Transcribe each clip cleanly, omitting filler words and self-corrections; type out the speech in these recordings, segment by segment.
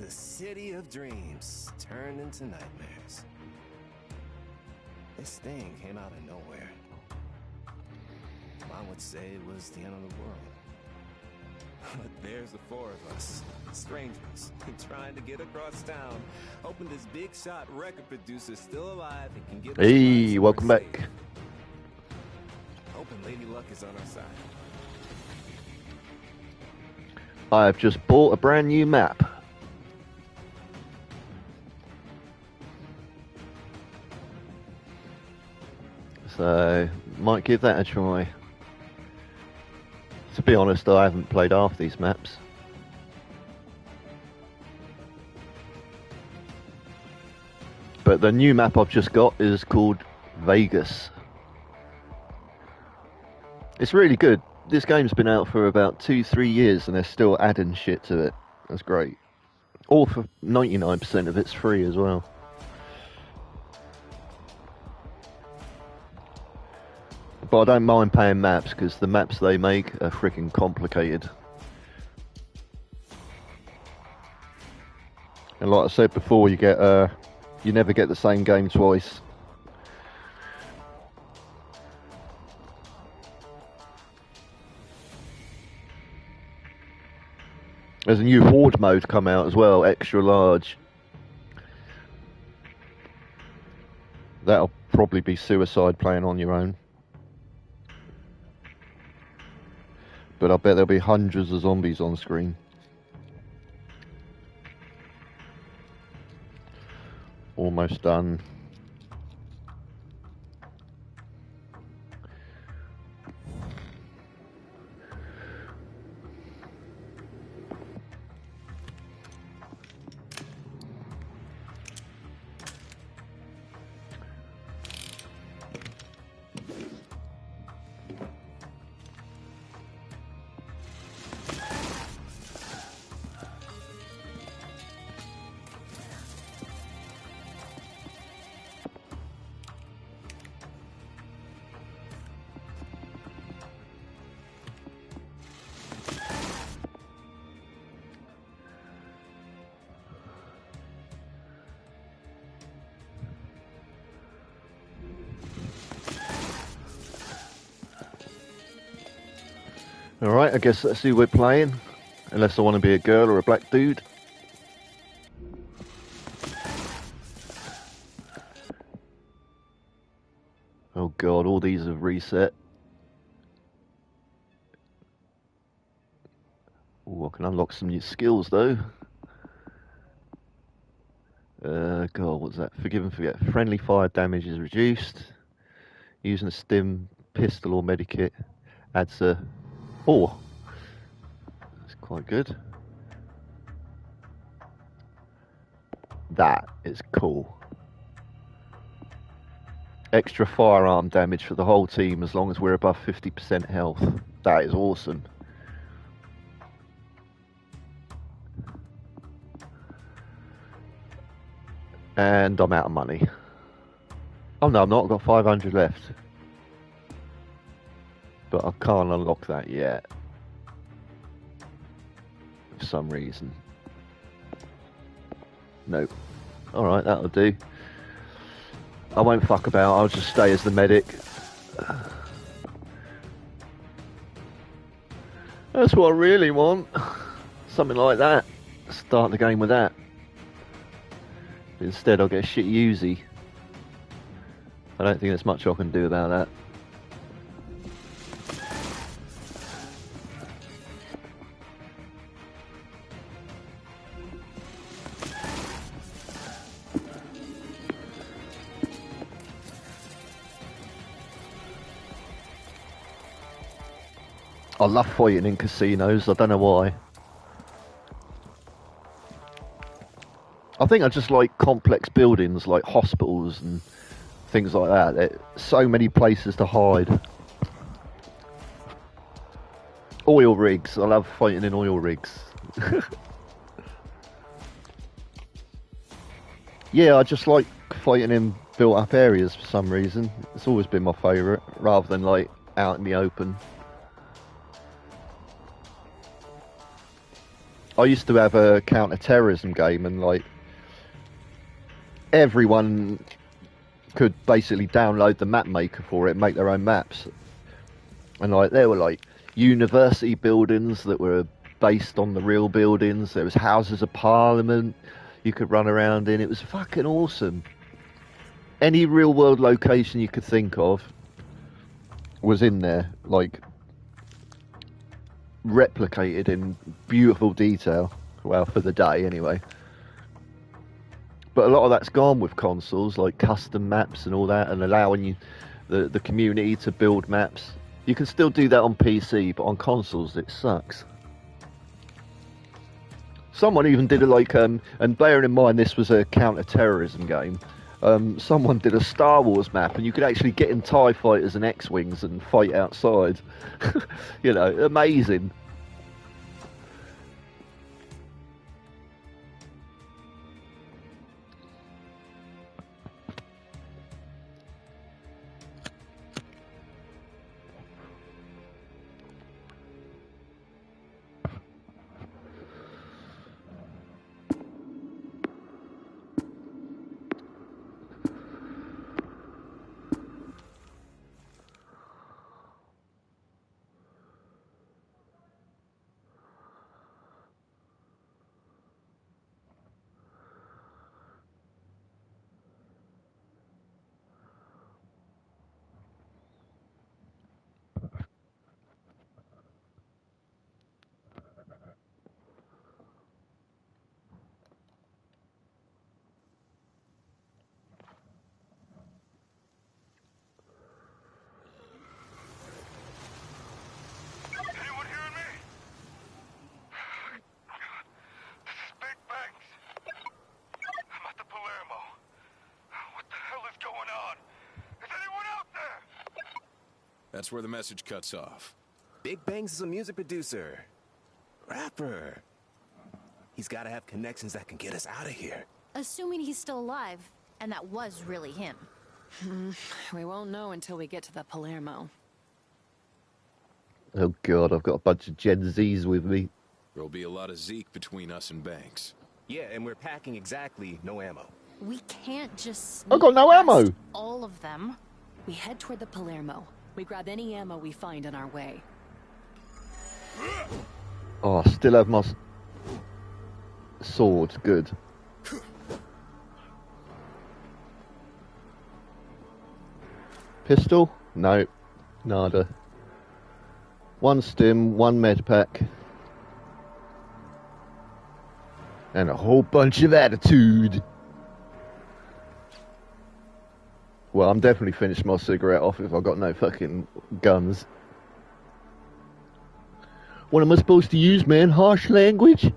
The city of dreams turned into nightmares. This thing came out of nowhere. Mom would say it was the end of the world. But there's the four of us, strangers, trying to get across town, hoping this big shot record producer's still alive and can get us. Hey, welcome back. Hoping Lady Luck is on our side. I've just bought a brand new map. So, might give that a try. To be honest, I haven't played half these maps. But the new map I've just got is called Vegas. It's really good. This game's been out for about 2-3 years and they're still adding shit to it. That's great. All for 99% of it's free as well. But I don't mind paying maps because the maps they make are freaking complicated. And like I said before, you never get the same game twice. There's a new horde mode come out as well, extra large. That'll probably be suicide playing on your own. But I bet there'll be hundreds of zombies on screen. Almost done. Alright, I guess that's who we're playing. Unless I want to be a girl or a black dude. Oh god, all these have reset. Oh, I can unlock some new skills though. God, what's that? Forgive and forget. Friendly fire damage is reduced. Using a stim pistol or medikit adds a... Oh, that's quite good. That is cool. Extra firearm damage for the whole team as long as we're above 50% health. That is awesome. And I'm out of money. Oh no, I'm not. I've got 500 left. But I can't unlock that yet. For some reason. Nope. Alright, that'll do. I won't fuck about, I'll just stay as the medic. That's what I really want. Something like that. Start the game with that. But instead I'll get a shit Uzi. I don't think there's much I can do about that. I love fighting in casinos, I don't know why. I think I just like complex buildings like hospitals and things like that. There's so many places to hide. Oil rigs, I love fighting in oil rigs. Yeah, I just like fighting in built up areas for some reason. It's always been my favourite, rather than like out in the open. I used to have a counter-terrorism game, and like everyone could basically download the map maker for it, and make their own maps. And like there were like university buildings that were based on the real buildings. There was houses of parliament you could run around in. It was fucking awesome. Any real world location you could think of was in there, like replicated in beautiful detail. Well, for the day anyway. But a lot of that's gone with consoles, like custom maps and all that, and allowing you, the community, to build maps. You can still do that on PC, but on consoles it sucks. Someone even did and bearing in mind this was a counter-terrorism game, someone did a Star Wars map, and you could actually get in TIE fighters and X-Wings and fight outside. You know, amazing. That's where the message cuts off. Big Bangs is a music producer. Rapper. He's gotta have connections that can get us out of here. Assuming he's still alive, and that was really him. We won't know until we get to the Palermo. Oh god, I've got a bunch of Gen Zs with me. There'll be a lot of Zeke between us and Banks. Yeah, and we're packing exactly no ammo. We can't just I've got no sneak ammo. past all of them. We head toward the Palermo. We grab any ammo we find on our way. Oh, I still have my sword. Good. Pistol? No. Nada. One stim, one med pack. And a whole bunch of attitude. Well, I'm definitely finished my cigarette off if I've got no fucking guns. What am I supposed to use, man? Harsh language?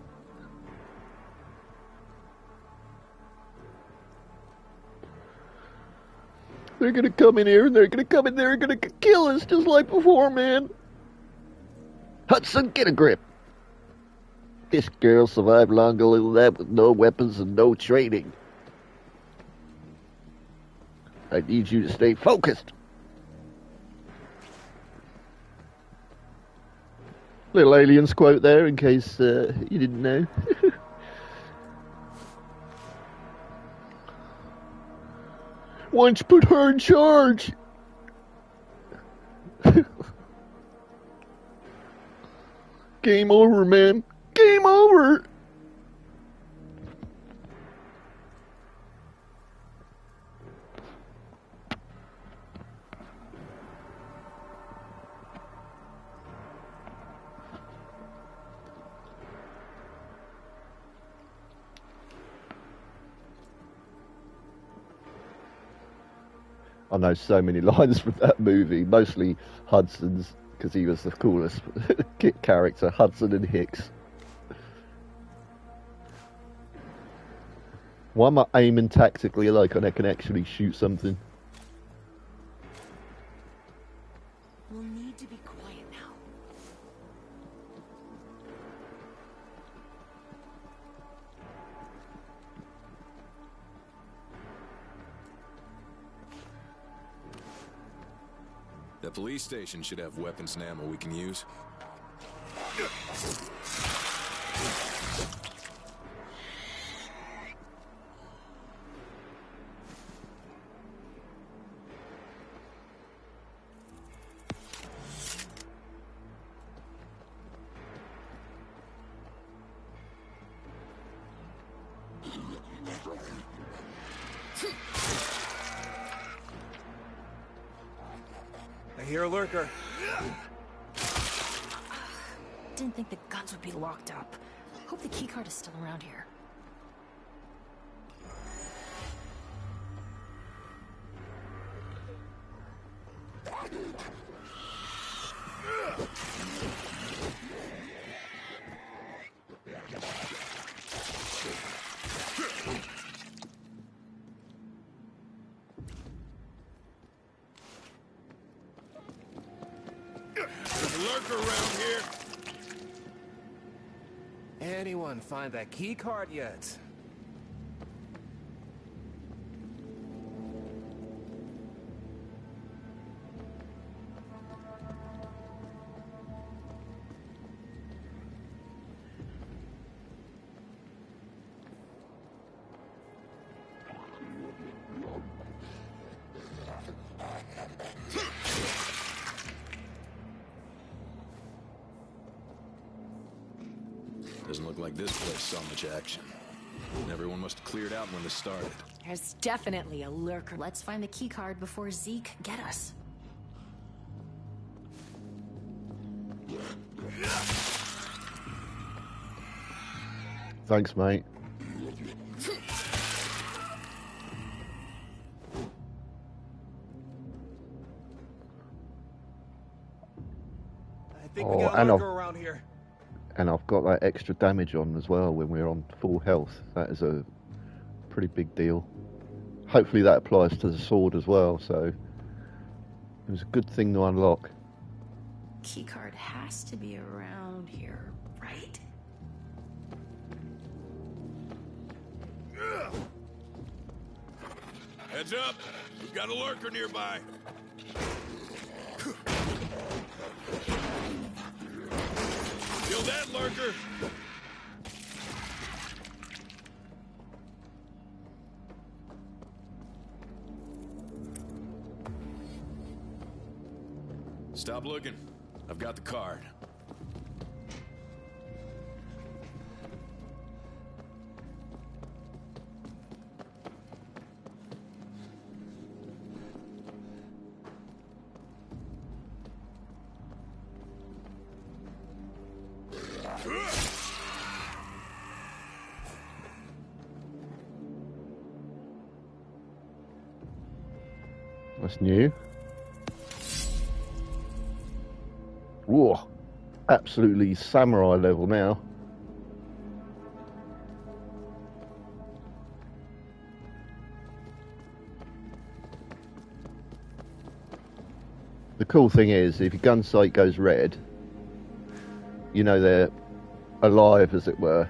They're gonna come in here and they're gonna come in there and gonna kill us just like before, man. Hudson, get a grip. This girl survived longer than that with no weapons and no training. I need you to stay focused. Little aliens quote there in case you didn't know. Why don't you put her in charge? Game over, man. Game over. I know so many lines from that movie, mostly Hudson's, because he was the coolest character, Hudson and Hicks. Why am I aiming tactically like when I can actually shoot something? We'll need to be quiet now. The police station should have weapons and ammo we can use. hear a lurker. Didn't think the guns would be locked up. Hope the keycard is still around here. There's a lurker around here. Anyone find that key card yet? Doesn't look like this place saw much action. Everyone must have cleared out when this started. There's definitely a lurker. Let's find the keycard before Zeke get us. Thanks, mate. I think we got a lurker around here. And I've got that extra damage on as well when we're on full health. That is a pretty big deal. Hopefully that applies to the sword as well, so it was a good thing to unlock. Keycard has to be around here, right? Heads up! We've got a lurker nearby. Kill that lurker! Stop looking. I've got the card. That's new. Whoa, absolutely samurai level now. The cool thing is, if your gun sight goes red, you know they're alive, as it were.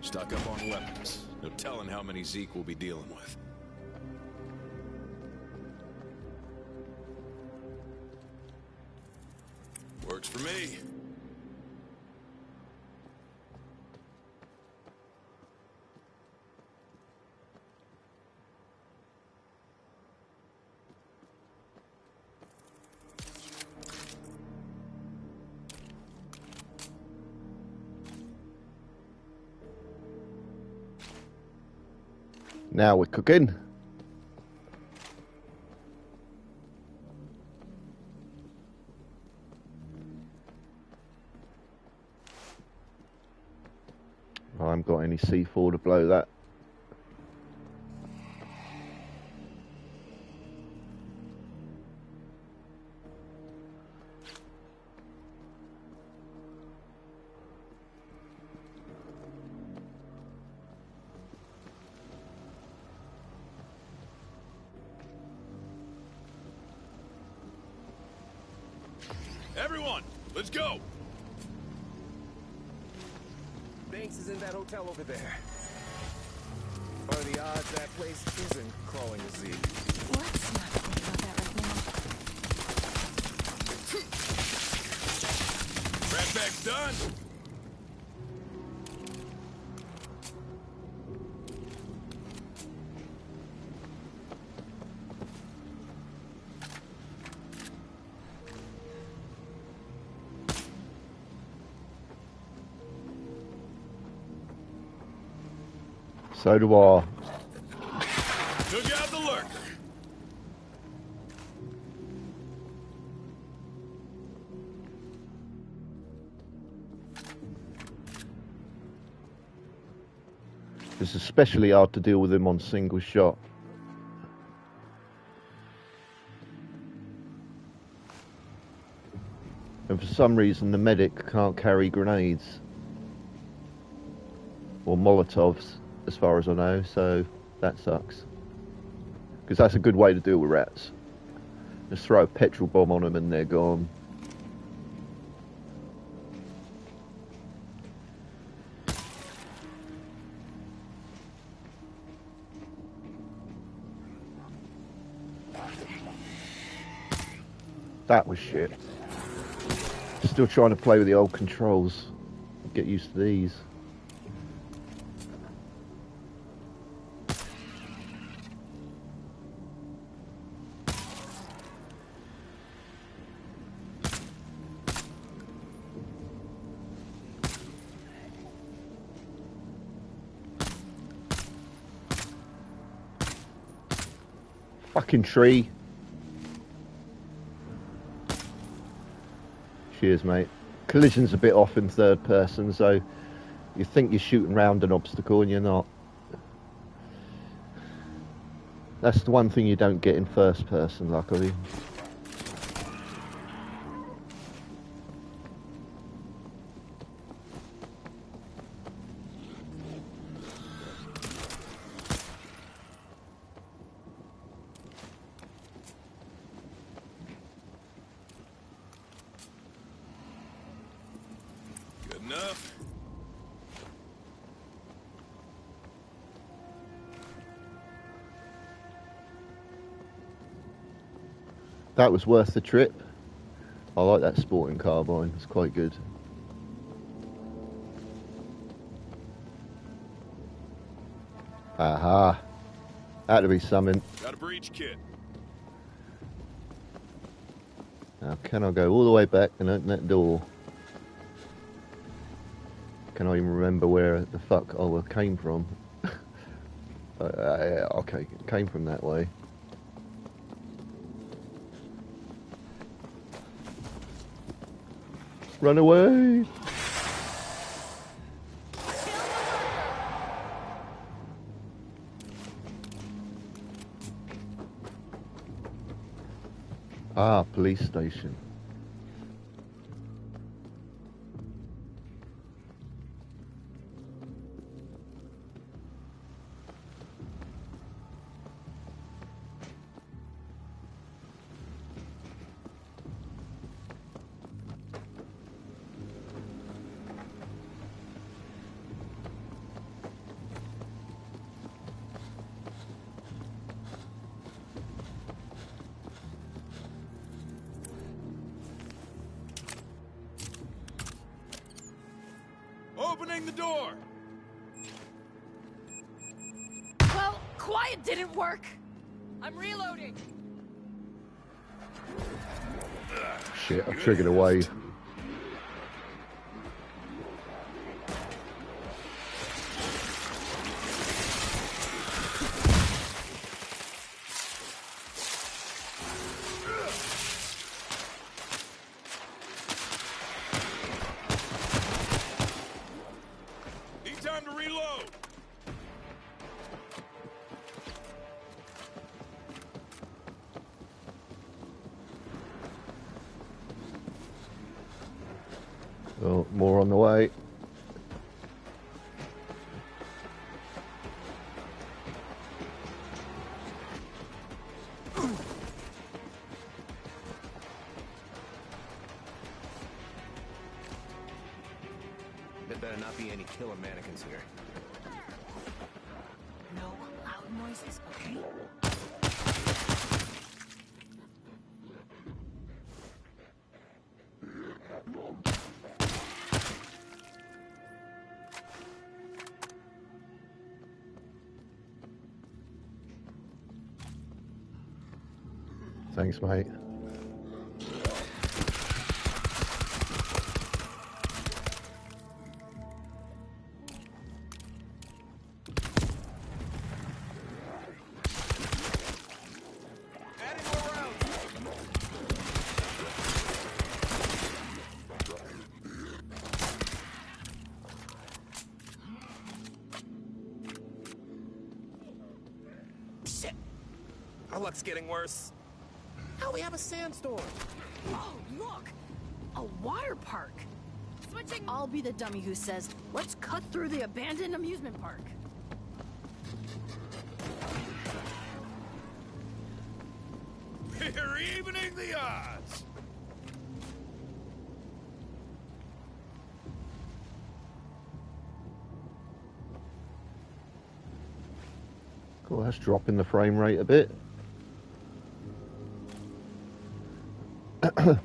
Stock up on weapons. No telling how many Zeke will be dealing with. Works for me. Now we're cooking. I haven't got any C4 to blow that. Everyone, let's go! Banks is in that hotel over there. What are the odds that place isn't crawling a Zeke? Let's not think about that right now. Rat bag's done! So do I. Took out the lurker. It's especially hard to deal with him on single shot. And for some reason the medic can't carry grenades. Or Molotovs, as far as I know, so that sucks. Because that's a good way to deal with rats. Just throw a petrol bomb on them and they're gone. That was shit. Still trying to play with the old controls. Get used to these. Fucking tree. Cheers, mate. Collision's a bit off in third person, so you think you're shooting round an obstacle and you're not. That's the one thing you don't get in first person, luckily. Enough. That was worth the trip. I like that sporting carbine, it's quite good. Aha. Had to be something. Got a breach kit. Now, can I go all the way back and open that door? Can I even remember where the fuck I came from? Okay, it came from that way. Run away! Ah, police station. Opening the door. Well, quiet didn't work. I'm reloading. Shit, I triggered a wave. Need time to reload. Oh, more on the way. There better not be any killer mannequins here. No loud noises, okay? Thanks, mate. Our luck's getting worse. Hell, we have a sandstorm. Oh, look! A water park! Switching! I'll be the dummy who says, let's cut through the abandoned amusement park. We're evening the odds! Cool, that's dropping the frame rate a bit. Remember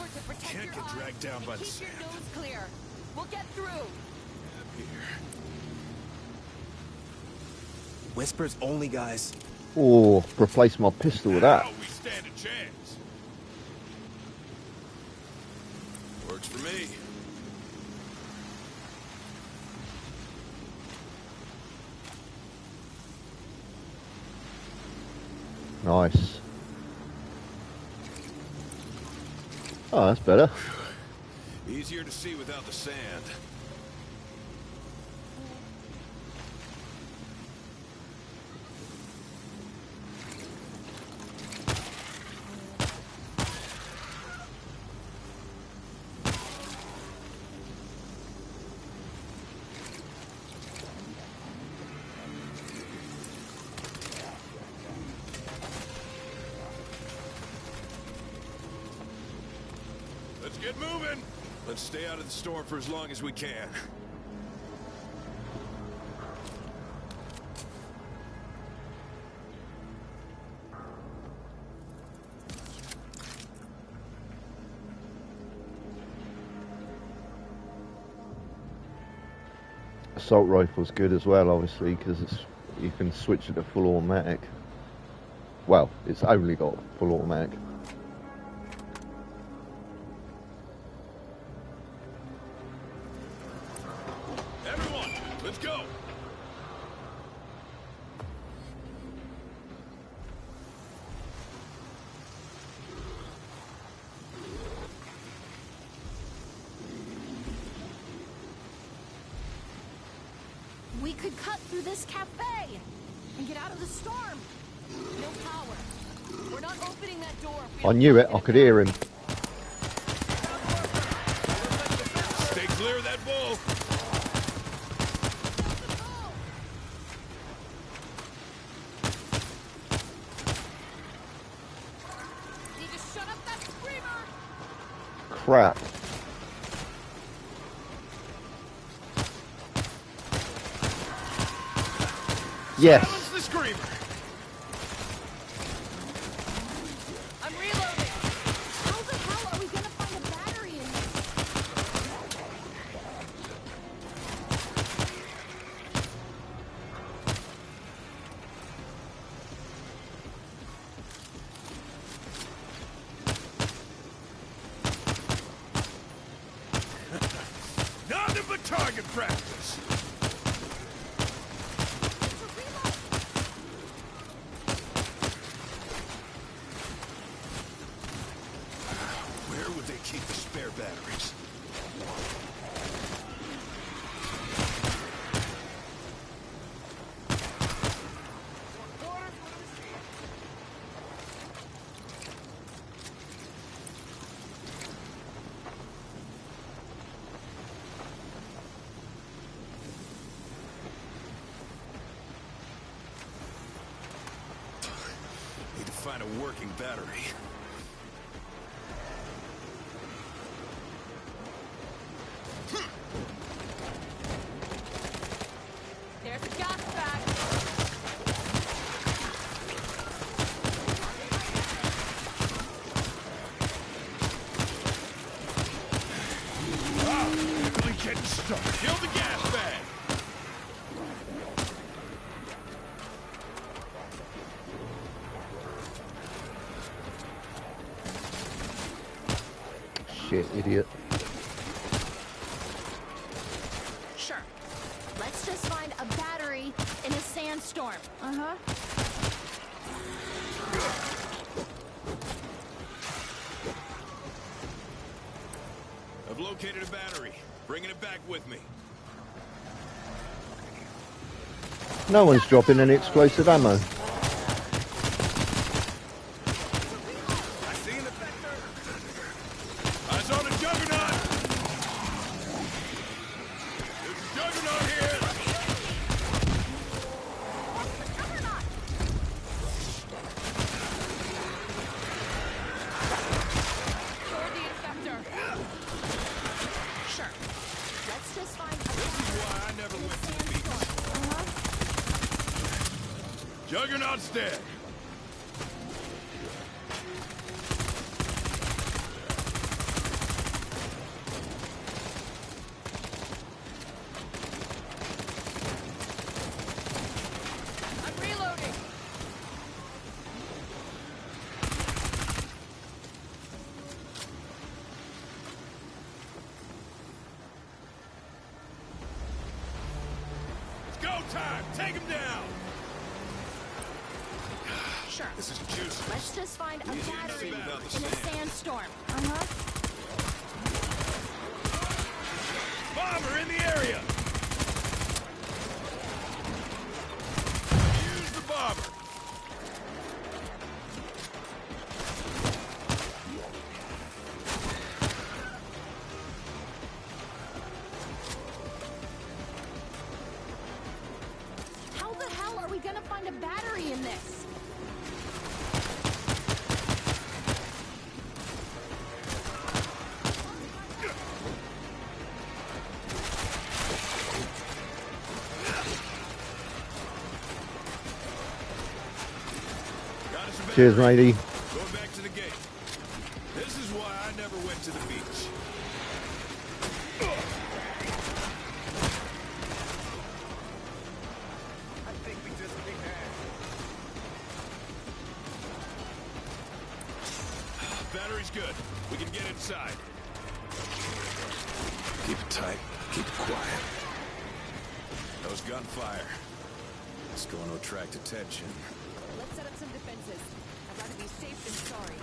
to protect Can't your get eyes dragged down and by the keep your sand. nose clear. We'll get through. Here. Whisper's only, guys. Oh, replace my pistol with that. Now we stand a chance. Works for me. Nice. Oh, that's better. Easier to see without the sand. Let's get moving. Let's stay out of the storm for as long as we can. Assault rifle's good as well, obviously, because you can switch it to full automatic. Well, it's only got full automatic. Everyone, let's go. We could cut through this cafe and get out of the storm. No power. We're not opening that door. if we I don't knew it, lock I could hear him. Stay clear of that bull. Need to shut up that screamer. Crap. Yes. Silence the screamer. I'm reloading. How the hell are we gonna find a battery in this? Nothing but target practice. Where would they keep the spare batteries? Need to find a working battery. There's a gas bag. Really getting stuck. Kill the gas bag. Shit, idiot. Sure. Let's just find a battery in a sandstorm. Uh-huh. I've located a battery. Bringing it back with me. No one's dropping any explosive ammo. I see an effector. I saw the Juggernaut! There's a Juggernaut here! Toward the infector. Sure. Let's just find a This is why I never went to the beach. Juggernaut's dead. I'm reloading. It's go time! Take him down! Sure. This is juicy. Let's just find a battery about the in a sandstorm. Bomber in the area! Use the bomber! How the hell are we gonna find a battery in this? Got us a battery. Cheers, matey. Going back to the gate. This is why I never went to the beach. I think we just began. Battery's good. We can get inside. Keep it tight. Keep it quiet. That was gunfire. It's going to attract attention. Let's set up some defenses. I'd rather be safe than sorry.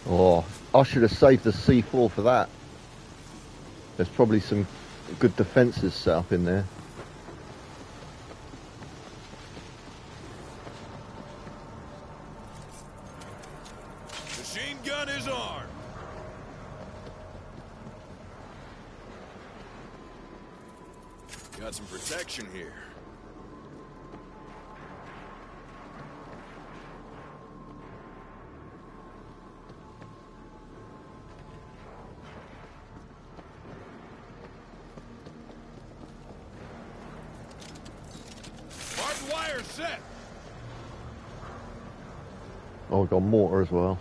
Oh, I should have saved the C4 for that. There's probably some good defences set up in there. Machine gun is armed. Got some protection here. Barbed wire set. Oh, we've got mortar as well.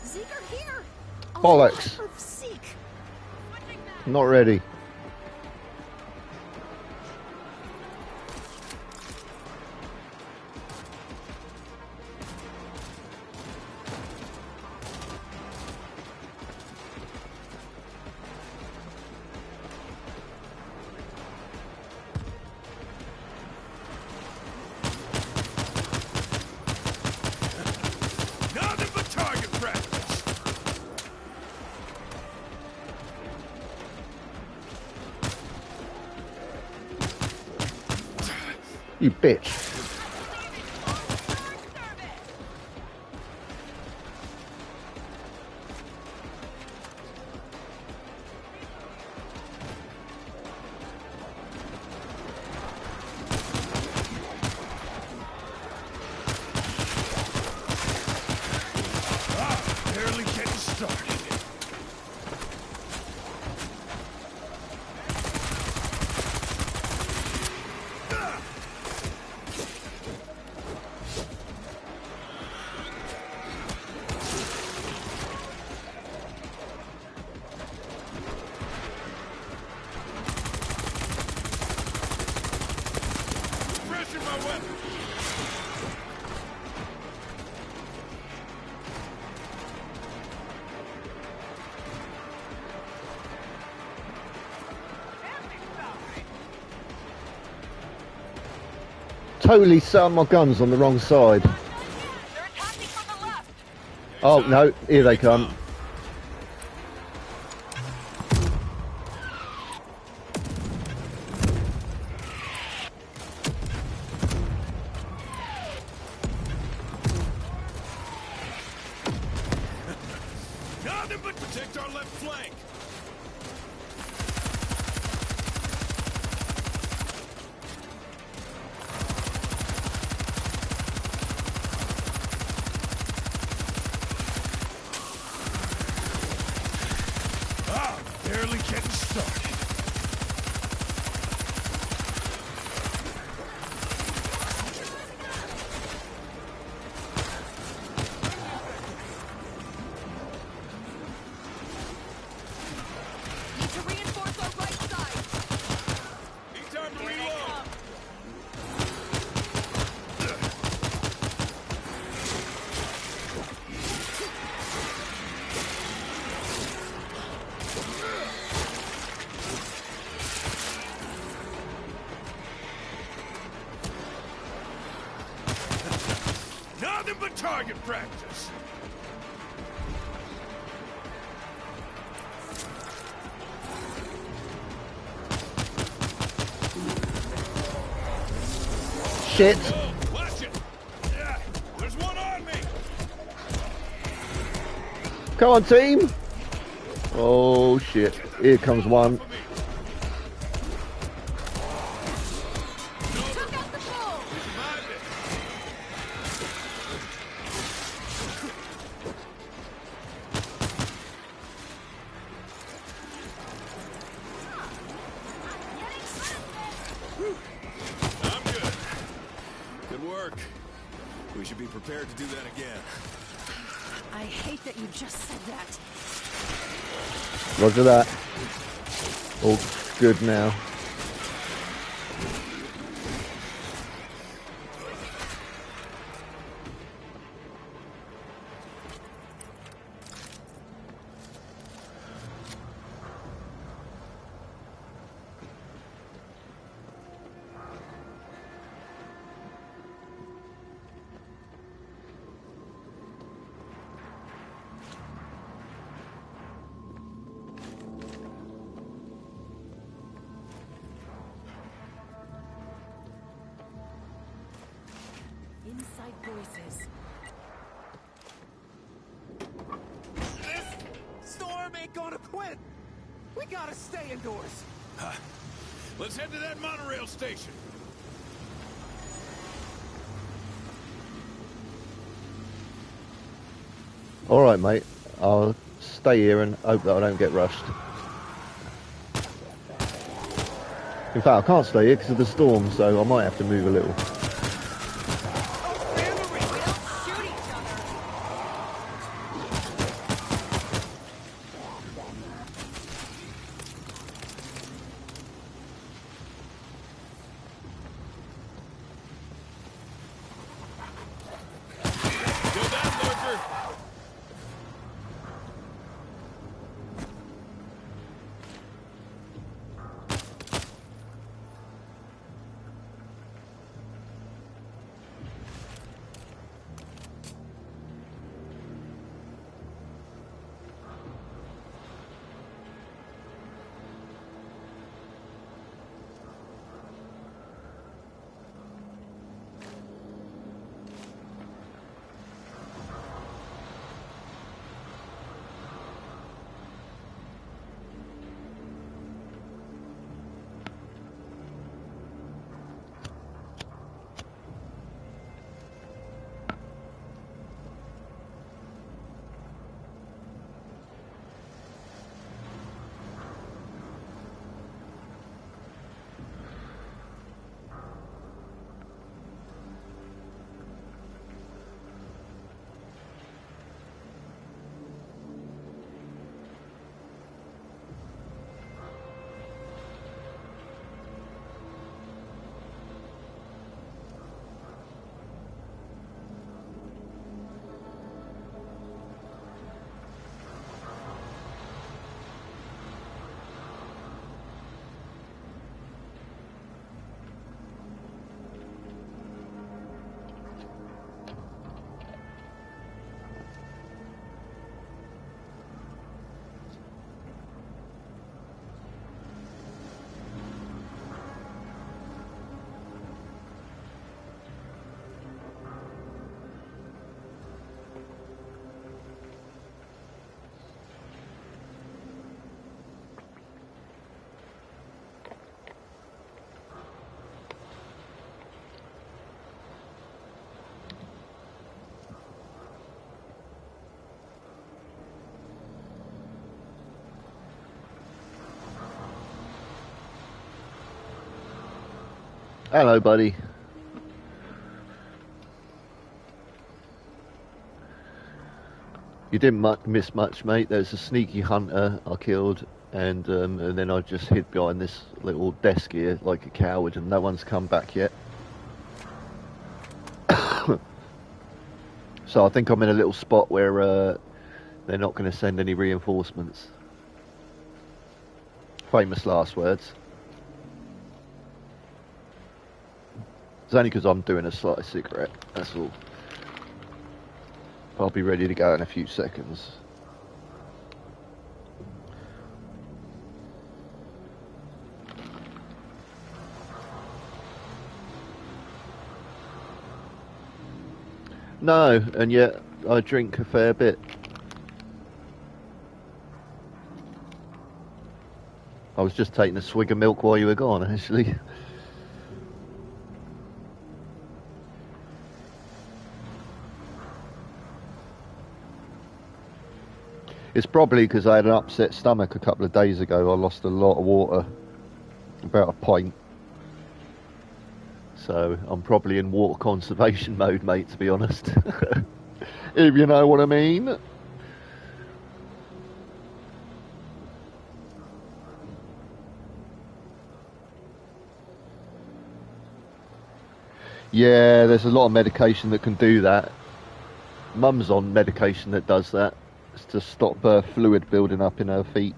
Zeke are here! A Bollocks. lot of Zeke! Not ready. Nothing but target practice. You bitch. Barely getting started. Refreshing my weapon. totally set up my guns on the wrong side. They're attacking from the left. Oh, no, here they come. Nothing but protect our left flank. Barely getting started. Need to reinforce our right side. Need time to reload. Nothing but target practice. Shit. Oh, watch it. Yeah, there's one on me. Come on, team. Oh, shit. Here comes one. For me. Took out the bull. Survived it. I'm good. Good work. We should be prepared to do that again. I hate that you just said that. Roger that. All good now. Inside voices. This storm ain't gonna quit. We gotta stay indoors. Let's head to that monorail station. All right, mate. I'll stay here and hope that I don't get rushed. In fact, I can't stay here because of the storm, so I might have to move a little. Shoot each other. Kill that lurker. Hello, buddy. You didn't miss much, mate. There's a sneaky hunter I killed, and then I just hid behind this little desk here like a coward, and no one's come back yet. So I think I'm in a little spot where they're not going to send any reinforcements. Famous last words. It's only because I'm doing a slight cigarette, that's all. I'll be ready to go in a few seconds. No, and yet I drink a fair bit. I was just taking a swig of milk while you were gone, actually. It's probably because I had an upset stomach a couple of days ago. I lost a lot of water, about a pint. So I'm probably in water conservation mode, mate, to be honest. If you know what I mean. Yeah, there's a lot of medication that can do that. Mum's on medication that does that. It's to stop fluid building up in her feet.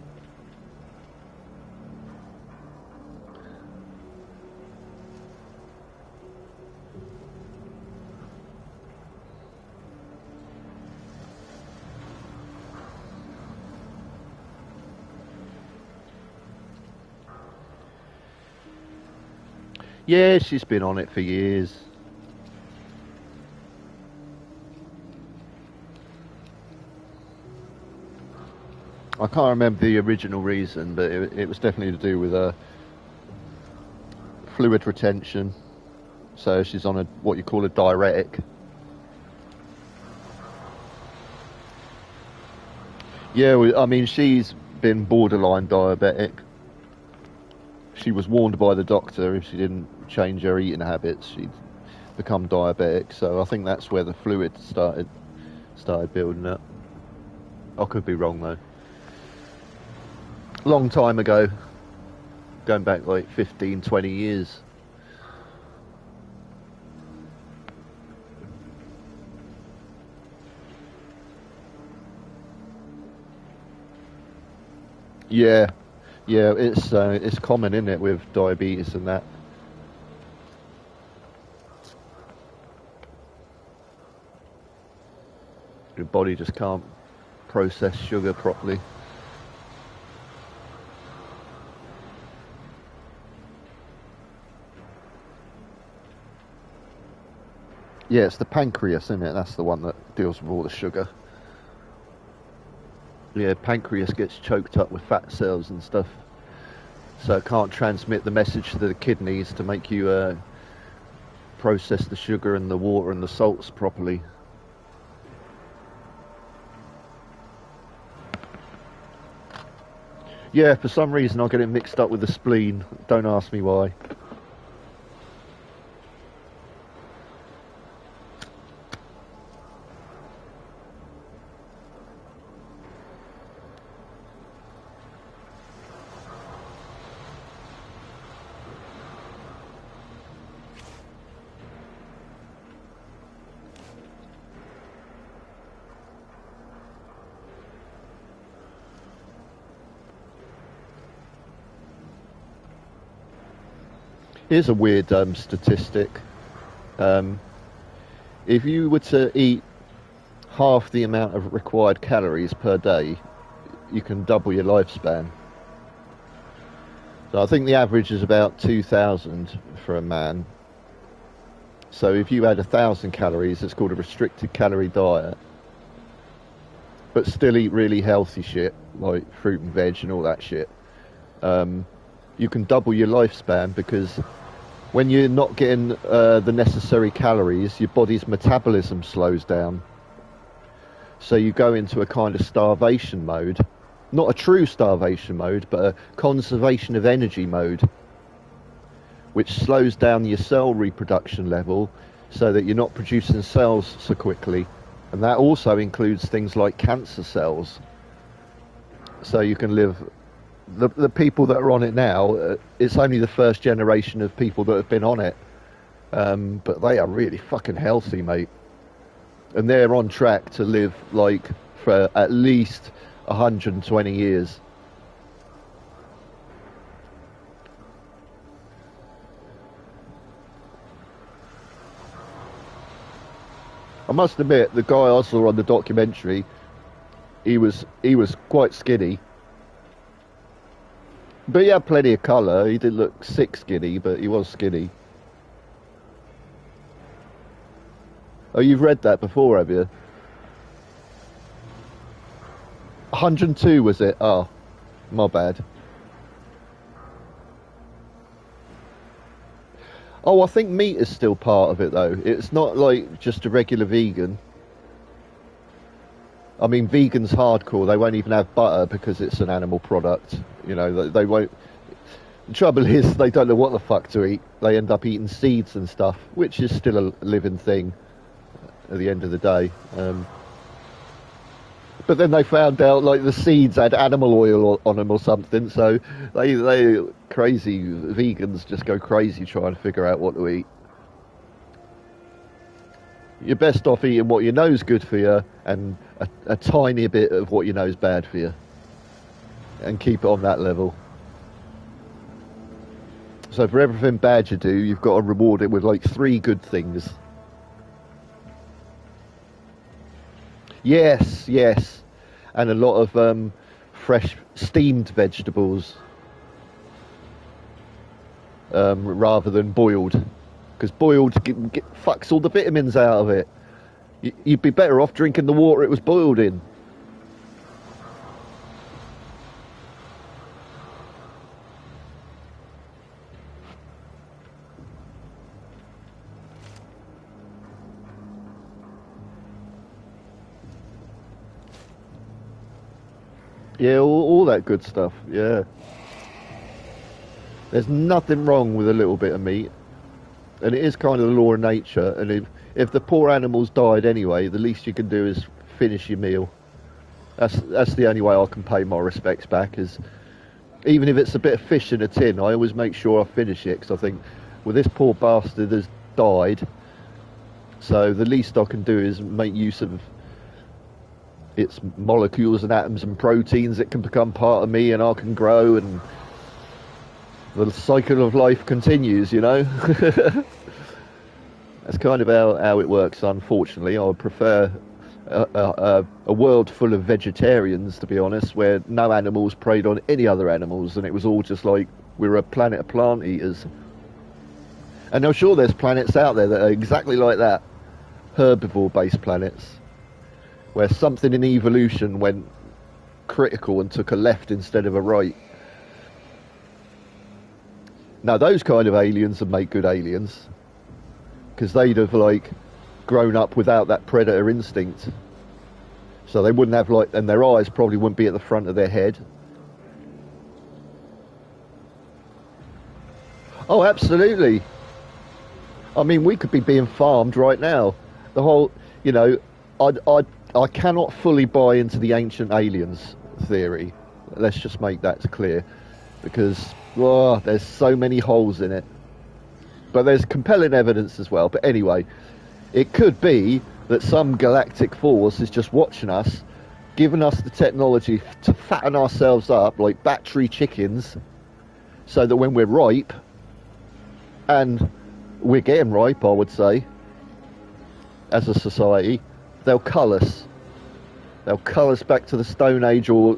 Yeah, she's been on it for years. I can't remember the original reason, but it was definitely to do with fluid retention. So she's on what you call a diuretic. Yeah, I mean, she's been borderline diabetic. She was warned by the doctor if she didn't change her eating habits, she'd become diabetic. So I think that's where the fluid started building up. I could be wrong though. Long time ago, going back like 15, 20 years. Yeah, it's common, isn't it, with diabetes and that. Your body just can't process sugar properly. Yeah, it's the pancreas, isn't it? That's the one that deals with all the sugar. Yeah, pancreas gets choked up with fat cells and stuff, so it can't transmit the message to the kidneys to make you process the sugar and the water and the salts properly. Yeah, for some reason I get it mixed up with the spleen. Don't ask me why. Here's a weird statistic. If you were to eat half the amount of required calories per day, you can double your lifespan. So I think the average is about 2,000 for a man. So if you had 1,000 calories, it's called a restricted calorie diet, but still eat really healthy shit like fruit and veg and all that shit, you can double your lifespan, because when you're not getting the necessary calories, your body's metabolism slows down. So you go into a kind of starvation mode. Not a true starvation mode, but a conservation of energy mode, which slows down your cell reproduction level so that you're not producing cells so quickly. And that also includes things like cancer cells. So you can live... The people that are on it now, it's only the first generation of people that have been on it. But they are really fucking healthy, mate. And they're on track to live, like, for at least 120 years. I must admit, the guy I saw on the documentary, he was quite skinny. But he had plenty of colour. He didn't look sick skinny, but he was skinny. Oh, you've read that before, have you? 102 was it? Oh, my bad. Oh, I think meat is still part of it, though. It's not like just a regular vegan. I mean, vegans hardcore, they won't even have butter because it's an animal product. You know, they won't... The trouble is, they don't know what the fuck to eat. They end up eating seeds and stuff, which is still a living thing at the end of the day. But then they found out, like, the seeds had animal oil on them or something, so they crazy vegans just go crazy trying to figure out what to eat. You're best off eating what you know's good for you and a tiny bit of what you know's bad for you, and keep it on that level. So for everything bad you do, you've got to reward it with like 3 good things. Yes, and a lot of fresh steamed vegetables rather than boiled, because boiled fucks all the vitamins out of it. You'd be better off drinking the water it was boiled in. Yeah, all that good stuff, yeah. There's nothing wrong with a little bit of meat. And it is kind of the law of nature. And if the poor animals died anyway, the least you can do is finish your meal. That's the only way I can pay my respects back, is even if it's a bit of fish in a tin, I always make sure I finish it, because I think, well, this poor bastard has died, so the least I can do is make use of its molecules and atoms and proteins. It can become part of me and I can grow, and the cycle of life continues, you know. That's kind of how it works, unfortunately. I would prefer a world full of vegetarians, to be honest, where no animals preyed on any other animals, and it was all just like we're a planet of plant eaters. And I'm sure there's planets out there that are exactly like that, herbivore based planets, where something in evolution went critical and took a left instead of a right. Now those kind of aliens would make good aliens, because they'd have like grown up without that predator instinct, so they wouldn't have like, and their eyes probably wouldn't be at the front of their head. Oh, absolutely. I mean, we could be being farmed right now. The whole, you know, I cannot fully buy into the ancient aliens theory. Let's just make that clear, because there's so many holes in it. But there's compelling evidence as well. But anyway, it could be that some galactic force is just watching us, giving us the technology to fatten ourselves up like battery chickens, so that when we're ripe, and we're getting ripe, I would say, as a society, they'll cull us. They'll cull us back to the Stone Age, or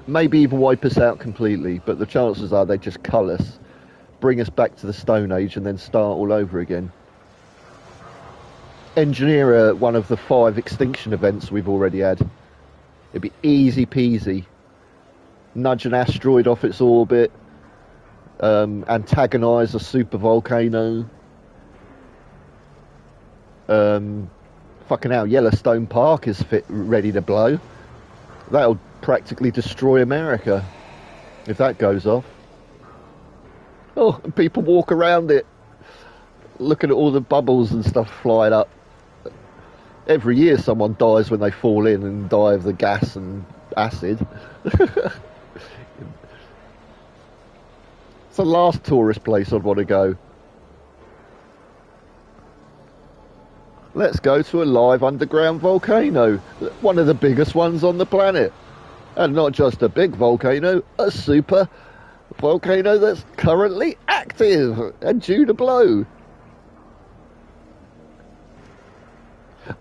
maybe even wipe us out completely, but the chances are they just cull us, bring us back to the Stone Age, and then start all over again. Engineer one of the 5 extinction events we've already had. It'd be easy peasy. Nudge an asteroid off its orbit, antagonise a supervolcano. Fucking hell, Yellowstone Park is ready to blow. That'll practically destroy America if that goes off. Oh, and people walk around it, looking at all the bubbles and stuff flying up. Every year someone dies when they fall in and die of the gas and acid. It's the last tourist place I'd want to go. Let's go to a live underground volcano, one of the biggest ones on the planet. And not just a big volcano, a super volcano that's currently active and due to blow.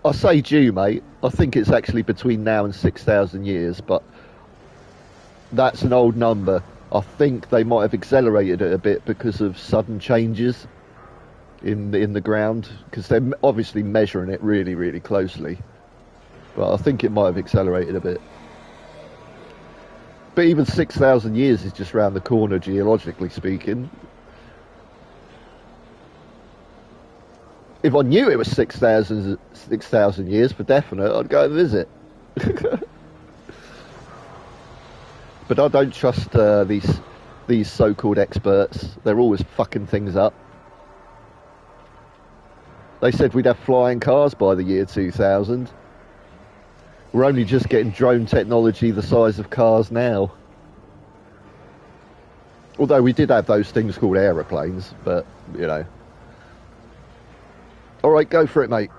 I say due, mate. I think it's actually between now and 6,000 years, but that's an old number. I think they might have accelerated it a bit because of sudden changes in the ground, because they're obviously measuring it really, really closely. But I think it might have accelerated a bit. But even 6,000 years is just round the corner, geologically speaking. If I knew it was 6,000 years for definite, I'd go and visit. But I don't trust these so-called experts. They're always fucking things up. They said we'd have flying cars by the year 2000. We're only just getting drone technology the size of cars now. Although we did have those things called aeroplanes, but, you know. Alright, go for it, mate.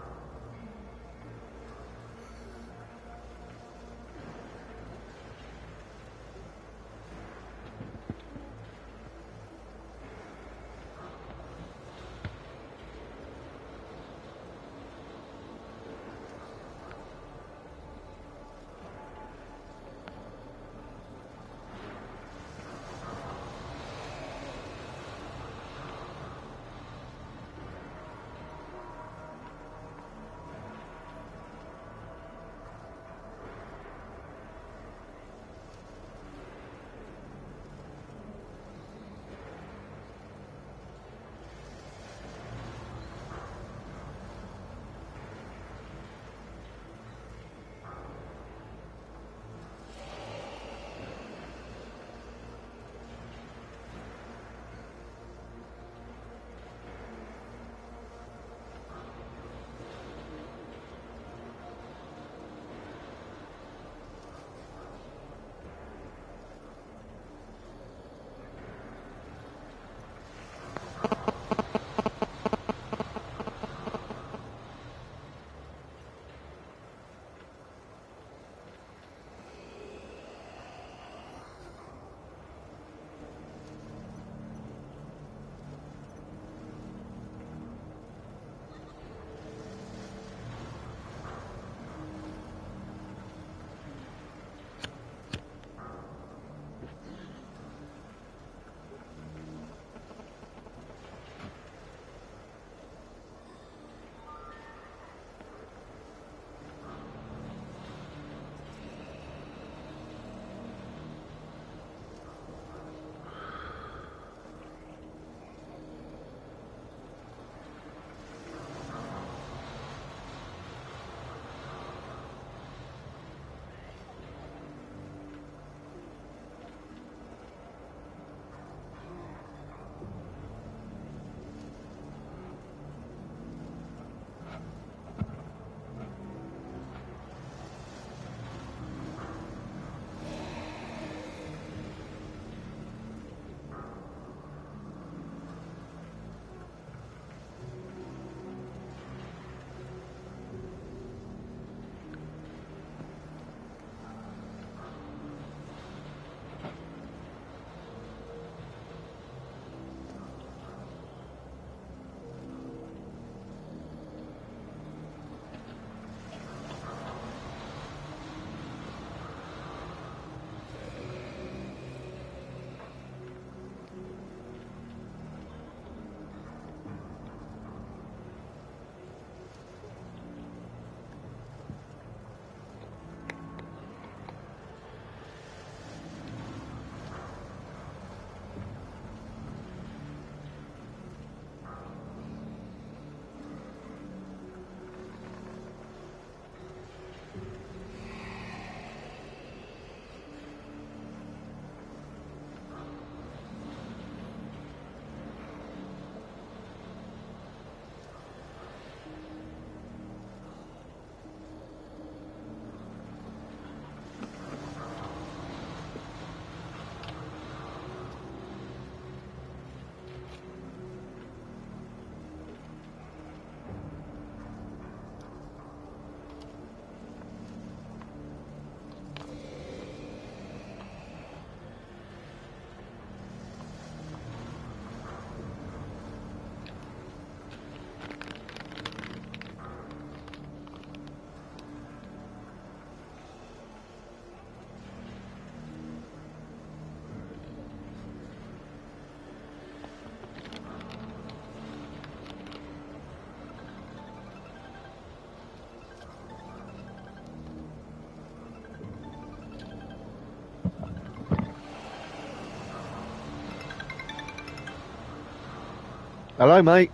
Hello, mate.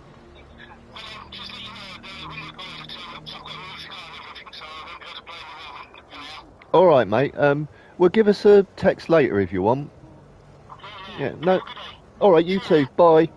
All right, mate. Well, give us a text later if you want. Yeah. No. All right. You too. Bye.